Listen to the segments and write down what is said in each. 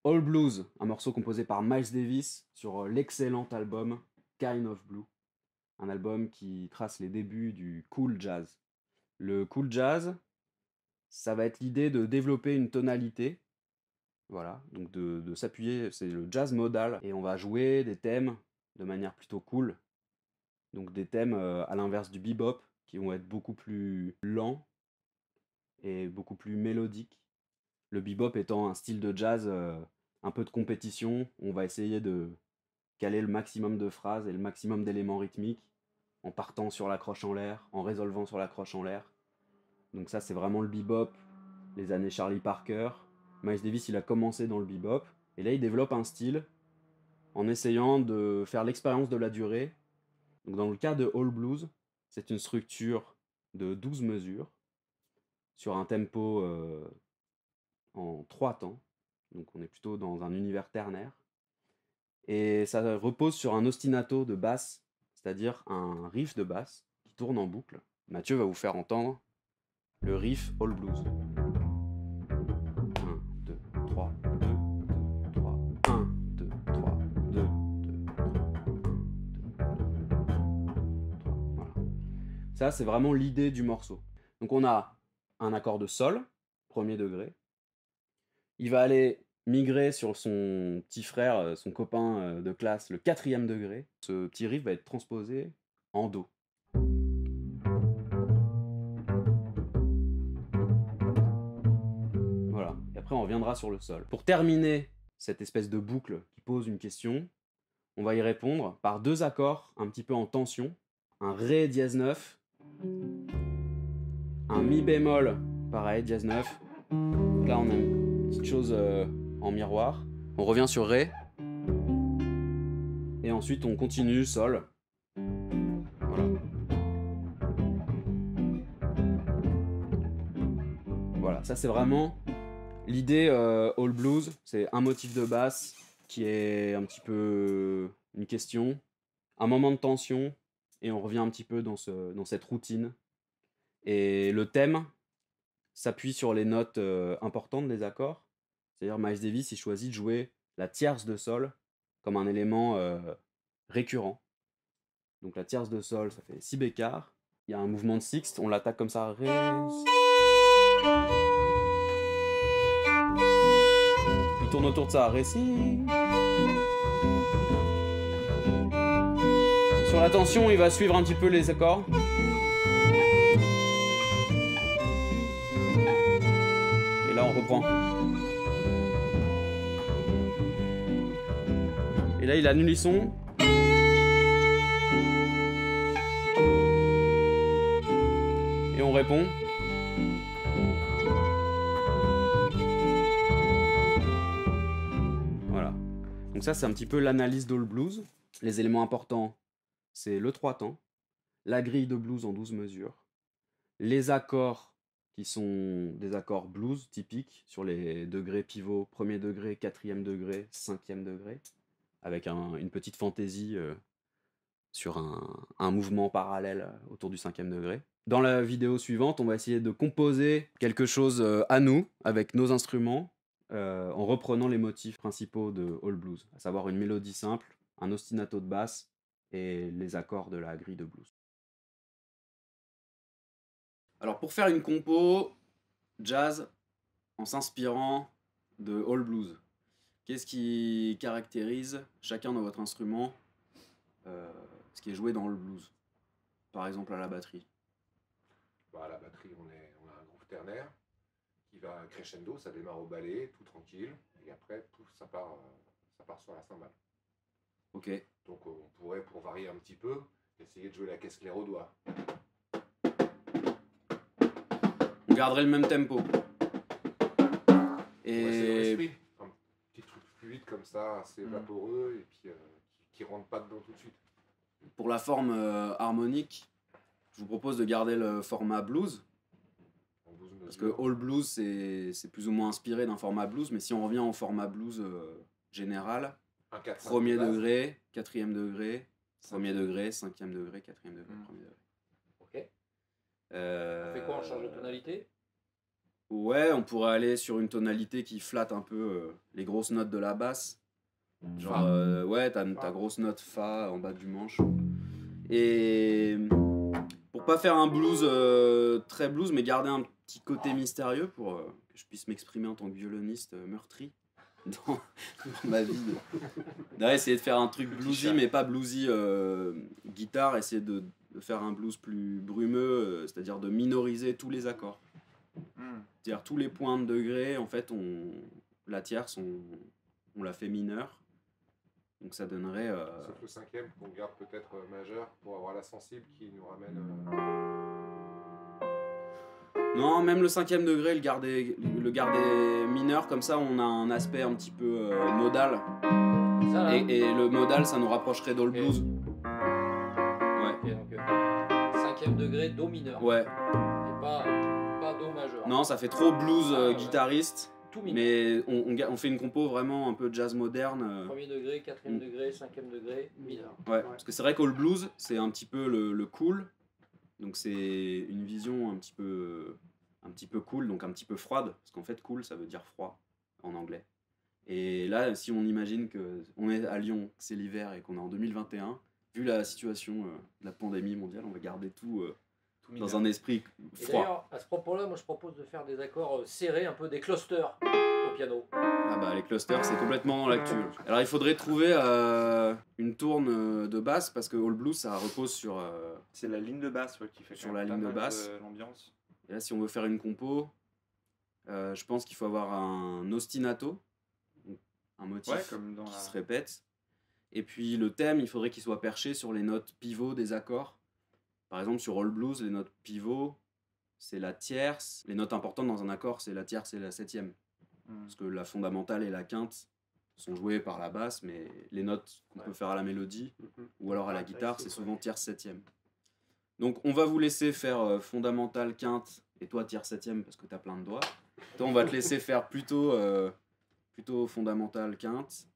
All Blues, un morceau composé par Miles Davis sur l'excellent album Kind of Blue, un album qui trace les débuts du cool jazz. Le cool jazz, ça va être l'idée de développer une tonalité, voilà, donc de s'appuyer, c'est le jazz modal, et on va jouer des thèmes de manière plutôt cool, donc des thèmes à l'inverse du bebop, qui vont être beaucoup plus lents et beaucoup plus mélodiques. Le bebop étant un style de jazz un peu de compétition, on va essayer de caler le maximum de phrases et le maximum d'éléments rythmiques en partant sur la croche en l'air, en résolvant sur la croche en l'air. Donc ça c'est vraiment le bebop, les années Charlie Parker. Miles Davis il a commencé dans le bebop et là il développe un style en essayant de faire l'expérience de la durée. Donc dans le cas de All Blues, c'est une structure de 12 mesures sur un tempo en 3 temps. Donc on est plutôt dans un univers ternaire. Et ça repose sur un ostinato de basse, c'est-à-dire un riff de basse qui tourne en boucle. Mathieu va vous faire entendre le riff All Blues. 1, 2, 3, 2, 2, 3, 1, 2, 3, 2, 2, 3, voilà. Ça, c'est vraiment l'idée du morceau. Donc on a un accord de sol, premier degré. Il va aller migrer sur son petit frère, son copain de classe, le quatrième degré. Ce petit riff va être transposé en do. Voilà. Et après, on reviendra sur le sol. Pour terminer cette espèce de boucle qui pose une question, on va y répondre par deux accords un petit peu en tension. Un Ré dièse 9, un Mi bémol, pareil, dièse 9. Donc là, on a une petite chose en miroir. On revient sur Ré. Et ensuite, on continue Sol. Voilà. Voilà, ça c'est vraiment l'idée All Blues. C'est un motif de basse qui est un petit peu une question, un moment de tension, et on revient un petit peu dans cette routine. Et le thème s'appuie sur les notes importantes des accords. C'est-à-dire Miles Davis, il choisit de jouer la tierce de sol comme un élément récurrent. Donc la tierce de sol, ça fait 6 bécards. Il y a un mouvement de sixte, on l'attaque comme ça. Ré. Il tourne autour de ça. Ré, si. Sur la tension, il va suivre un petit peu les accords. Et là, on reprend. Et là, il annule les sons. Et on répond. Voilà. Donc ça, c'est un petit peu l'analyse d'All Blues. Les éléments importants, c'est le 3 temps, la grille de blues en 12 mesures, les accords qui sont des accords blues typiques sur les degrés pivots, premier degré, quatrième degré, cinquième degré, avec une petite fantaisie sur un mouvement parallèle autour du cinquième degré. Dans la vidéo suivante, on va essayer de composer quelque chose à nous, avec nos instruments, en reprenant les motifs principaux de All Blues, à savoir une mélodie simple, un ostinato de basse et les accords de la grille de blues. Alors pour faire une compo jazz en s'inspirant de All Blues, qu'est-ce qui caractérise chacun de votre instrument, ce qui est joué dans All Blues? Par exemple à la batterie. Bah, à la batterie, on a un groove ternaire qui va crescendo, ça démarre au ballet, tout tranquille, et après, pouf, ça part sur la cymbale. Ok. Donc on pourrait, pour varier un petit peu, essayer de jouer la caisse claire au doigt. On garderait le même tempo. Et ouais, c'est l'esprit. Un petit truc fluide comme ça, assez vaporeux, et puis qui rentre pas dedans tout de suite. Pour la forme harmonique, je vous propose de garder le format blues. Parce que All Blues, c'est plus ou moins inspiré d'un format blues, mais si on revient au format blues général, premier degré, quatrième degré, premier degré, cinquième degré, quatrième degré, premier degré. Ok. On fait quoi? On change de tonalité? Ouais, on pourrait aller sur une tonalité qui flatte un peu les grosses notes de la basse. Genre, Fa. ouais, ta grosse note Fa en bas du manche. Et pour pas faire un blues très blues, mais garder un petit côté mystérieux pour que je puisse m'exprimer en tant que violoniste meurtri dans ma vie. Essayer de faire un truc bluesy, mais pas bluesy guitare, essayer de faire un blues plus brumeux, c'est-à-dire de minoriser tous les accords. C'est-à-dire tous les points de degré, en fait, la tierce, on la fait mineure. Donc ça donnerait... Sauf le cinquième qu'on garde peut-être majeur pour avoir la sensible qui nous ramène... Non, même le cinquième degré, le garder mineur, comme ça on a un aspect un petit peu modal. Ça, là. Et le modal, ça nous rapprocherait d'All Blues. Ouais. Ok, donc 5e degré, Do mineur. Ouais. Et pas Do majeur. Non, ça fait trop blues Ouais. guitariste. Tout mineur. Mais on fait une compo vraiment un peu jazz moderne. 1er degré, 4e degré, 5e degré, mineur. Ouais, parce que c'est vrai qu'All Blues, c'est un petit peu le cool. Donc c'est une vision un petit peu cool, donc un petit peu froide. Parce qu'en fait, cool, ça veut dire froid en anglais. Et là, si on imagine qu'on est à Lyon, que c'est l'hiver et qu'on est en 2021, vu la situation de la pandémie mondiale, on va garder tout dans un esprit Et froid. d'ailleurs, à ce propos-là, moi je propose de faire des accords serrés, un peu des clusters au piano. Ah bah les clusters, c'est complètement dans l'actu. Alors il faudrait trouver une tourne de basse, parce que All Blues, ça repose sur... C'est la ligne de basse qui fait Sur quand la même pas ligne de mal basse. l'ambiance. Et là, si on veut faire une compo, je pense qu'il faut avoir un ostinato, donc un motif Ouais, comme dans qui la... se répète. Et puis le thème, il faudrait qu'il soit perché sur les notes pivots des accords. Par exemple, sur All Blues, les notes pivots, c'est la tierce. Les notes importantes dans un accord, c'est la tierce et la septième. Parce que la fondamentale et la quinte sont jouées par la basse, mais les notes qu'on peut faire à la mélodie ou alors à la guitare, c'est souvent tierce septième. Donc on va vous laisser faire fondamentale, quinte, et toi tierce septième parce que t'as plein de doigts. Toi on va te laisser faire plutôt fondamentale, quinte.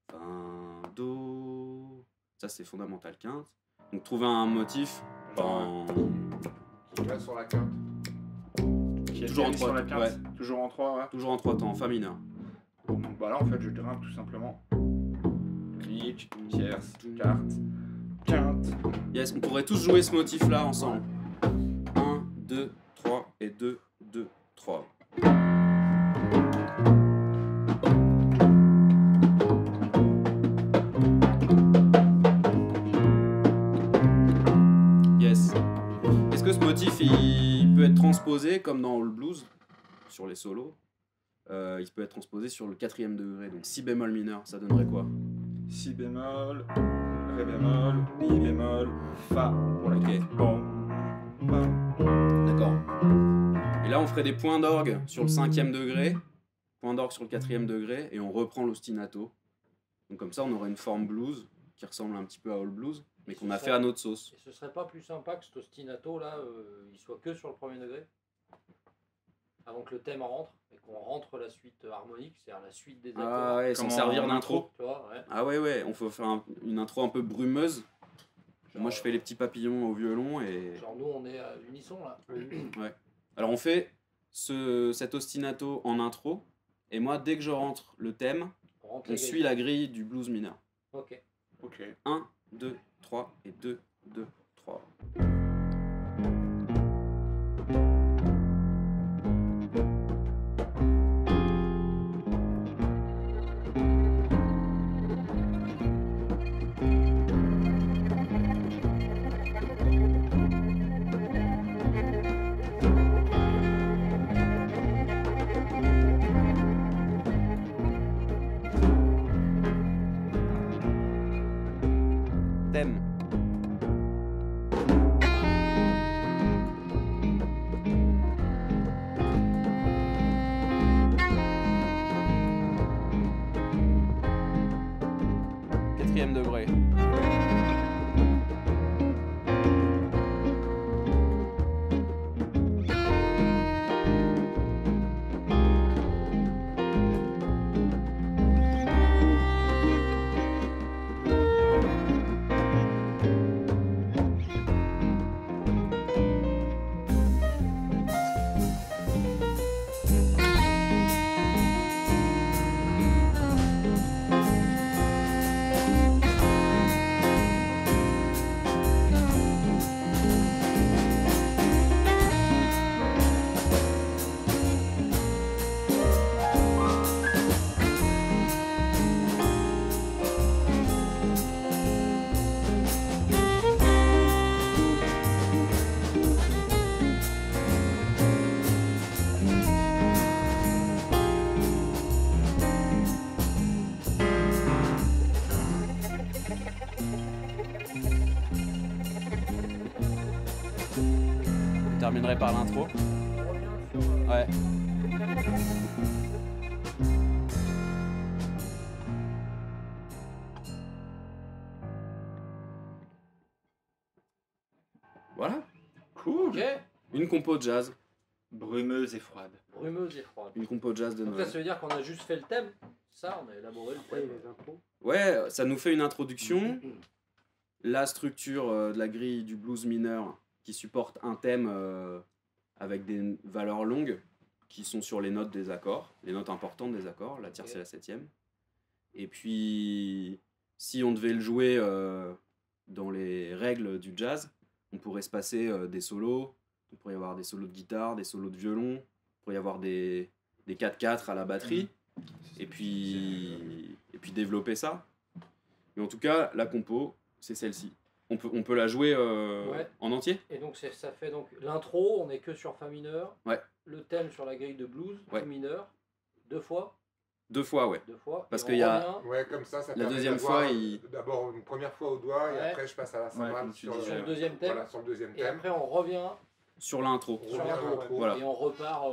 Enfin, do... Ça c'est fondamentale, quinte. Donc trouver un motif en... Qui va sur la quinte. Qui est Toujours en sur trois, la quinte. ouais. Toujours en 3, ouais. Toujours en 3 temps, fa mineur. Bon, donc bah là en fait je grimpe tout simplement. Glitch, tierce, quarte, quinte. Yes, on pourrait tous jouer ce motif là ensemble. 1, 2, 3 et 2, 2, 3. Yes. Est-ce que ce motif il peut être transposé comme dans All Blues sur les solos? Il peut être transposé sur le 4e degré, donc si bémol mineur, ça donnerait quoi? Si bémol, ré bémol, mi bémol, fa pour la quinte. Bon, bam. D'accord. Et là, on ferait des points d'orgue sur le 5e degré, points d'orgue sur le 4e degré, et on reprend l'ostinato. Donc comme ça, on aurait une forme blues qui ressemble un petit peu à All Blues, mais qu'on a fait à notre sauce. Et ce serait pas plus sympa que cet ostinato là, il soit que sur le 1er degré? Avant que le thème rentre, et qu'on rentre la suite harmonique, c'est-à-dire la suite des accords. Ah ouais, sans Comment servir en d'intro. Tu vois, ouais. Ah ouais, on peut faire une intro un peu brumeuse. Moi, je fais les petits papillons au violon et... Genre nous on est à l'unisson là. Ouais. Alors on fait cet ostinato en intro, et moi, dès que je rentre le thème, On rentre on les suit la grille du blues mineur. Ok. Ok. 1, 2, 3 et 2, 2, 3. Thème. Quatrième degré. terminerai par l'intro. On revient sur, Ouais. Voilà, Cool. Ok, une compo de jazz. Brumeuse et froide. brumeuse et froide. Une compo de jazz de Donc là, Noël. ça veut dire qu'on a juste fait le thème. Ça, on a élaboré le thème. Ouais, ça nous fait une introduction. La structure de la grille du blues mineur qui supporte un thème avec des valeurs longues qui sont sur les notes des accords, les notes importantes des accords, la tierce et la septième. Et puis, si on devait le jouer dans les règles du jazz, on pourrait se passer des solos. Il pourrait y avoir des solos de guitare, des solos de violon, il pourrait y avoir des 4/4 à la batterie, et puis développer ça. Mais en tout cas, la compo, c'est celle-ci. On peut la jouer Ouais. en entier. Et donc ça fait donc l'intro, on est que sur fa mineur. Ouais. Le thème sur la grille de blues, Ouais. fa mineur, 2 fois. 2 fois, ouais. Et Parce on qu'il y a- revient Ouais, comme ça La permet deuxième d'avoir, fois, il- D'abord une première fois au doigt, et Ouais. après je passe à la cymbale comme tu sur, disais, sur le deuxième thème. voilà, sur le deuxième Et thème. après on revient Sur l'intro. On sur revient à l'intro. l'intro. Voilà. Et on repart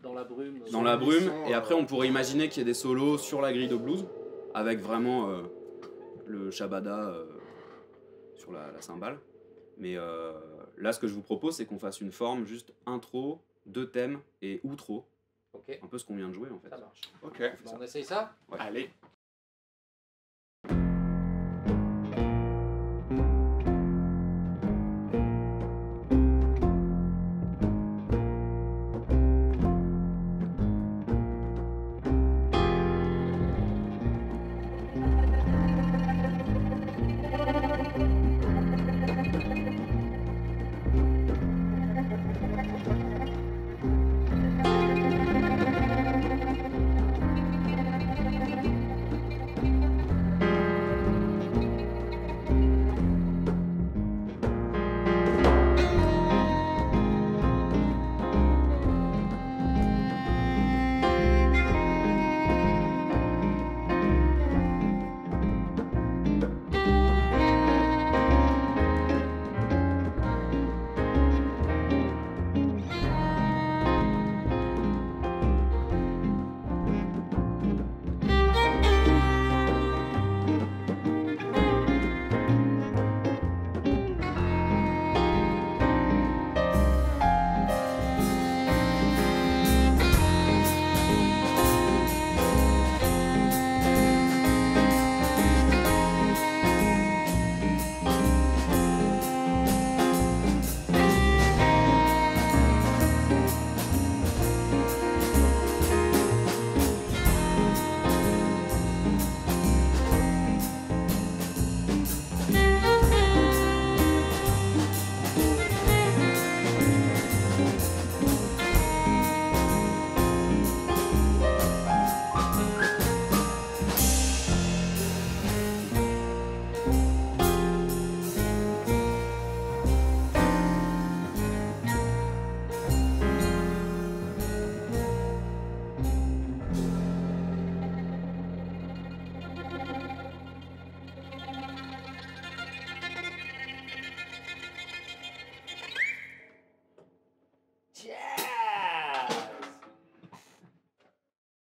dans la brume. Dans la brume, Son, et après on pourrait imaginer qu'il y ait des solos sur la grille de blues, avec vraiment le shabada sur la cymbale. Mais là, ce que je vous propose, c'est qu'on fasse une forme juste intro, 2 thèmes et outro, Ok, un peu ce qu'on vient de jouer en fait. ça marche. Ok. Bon, on essaye ça. Ouais. Allez.